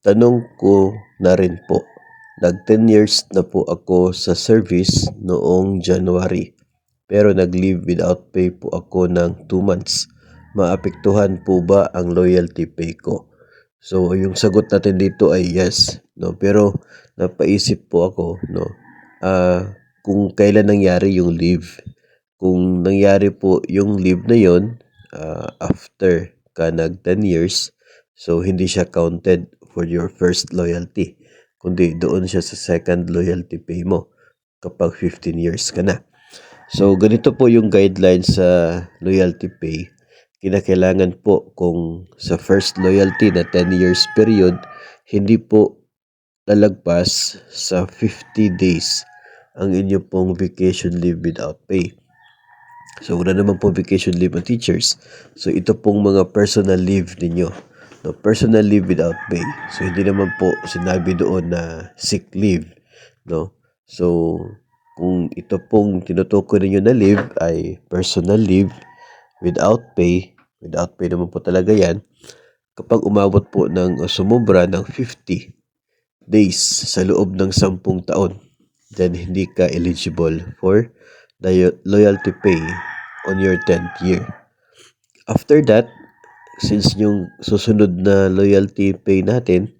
tanong ko na rin po, nag 10 years na po ako sa service noong January. Pero nag-leave without pay po ako ng 2 months. Maapektuhan po ba ang loyalty pay ko? So, yung sagot natin dito ay yes, no? Pero napaisip po ako, no? Kung kailan nangyari yung leave. Kung nangyari po yung leave na yon after ka nag 10 years, so hindi siya counted for your first loyalty, kundi doon siya sa second loyalty pay mo kapag 15 years ka na. So, ganito po yung guidelines sa loyalty pay. Kinakailangan po kung sa first loyalty na 10 years period, hindi po lalagpas sa 50 days ang inyo pong vacation leave without pay. So, wala naman po vacation leave ng teachers. So, ito pong mga personal leave ninyo. No, personal leave without pay. So, hindi naman po sinabi doon na sick leave. No? So, kung ito pong tinutukoy ninyo na leave ay personal leave without pay naman po talaga yan, kapag umabot po ng sumobra ng 50 days sa loob ng 10 taon, then hindi ka eligible for the loyalty pay on your 10th year. After that, since yung susunod na loyalty pay natin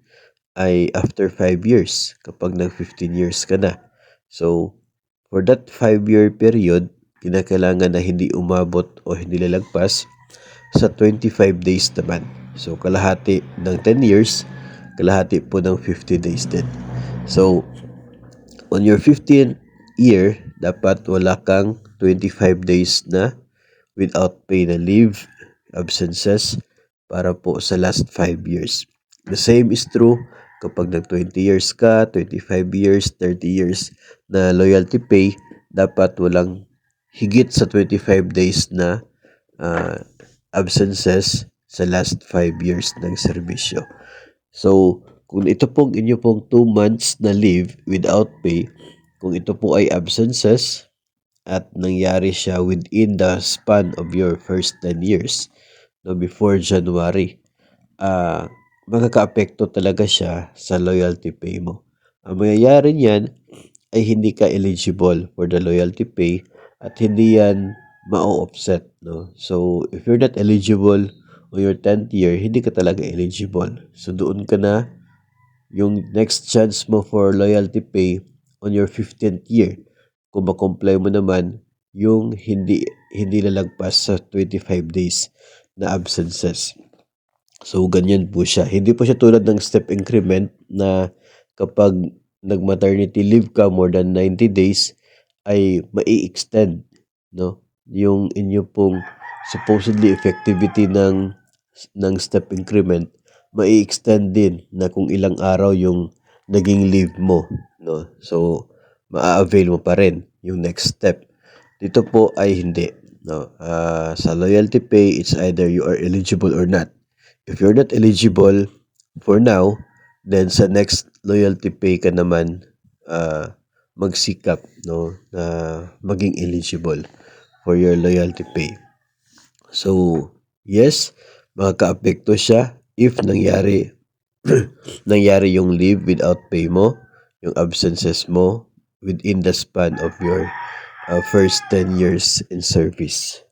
ay after 5 years, kapag nag 15 years ka na. So, for that 5-year period, kinakailangan na hindi umabot o hindi lalagpas sa 25 days naman. So, kalahati ng 10 years, kalahati po ng 50 days din. So, on your 15th year, dapat wala kang 25 days na without pay na leave, absences, para po sa last 5 years. The same is true kapag nag 20 years ka, 25 years, 30 years na loyalty pay, dapat walang higit sa 25 days na absences sa last 5 years ng serbisyo. So, kung ito pong inyo pong 2 months na leave without pay, kung ito po ay absences at nangyari siya within the span of your first 10 years, no, before January, magkakaapekto talaga siya sa loyalty pay mo. Ang mangyayari niyan ay hindi ka eligible for the loyalty pay at hindi yan ma-offset, no? So, if you're not eligible on your 10th year, hindi ka talaga eligible. So, doon ka na, yung next chance mo for loyalty pay on your 15th year, kung ma-comply mo naman yung hindi lalagpas sa 25 days na absences. So, ganyan po siya. Hindi po siya tulad ng step increment na kapag nag-maternity leave ka more than 90 days, ay mai-extend, no? Yung inyo pong supposedly effectivity ng step increment, mai-extend din na kung ilang araw yung naging leave mo, no? So, maa-avail mo pa rin yung next step. Dito po ay hindi, no? Sa loyalty pay, it's either you are eligible or not. If you're not eligible for now, then sa next loyalty pay ka naman magsikap, no, na maging eligible for your loyalty pay. So, yes, makakaapekto siya if nangyari nangyari yung leave without pay mo, yung absences mo within the span of your first 10 years in service.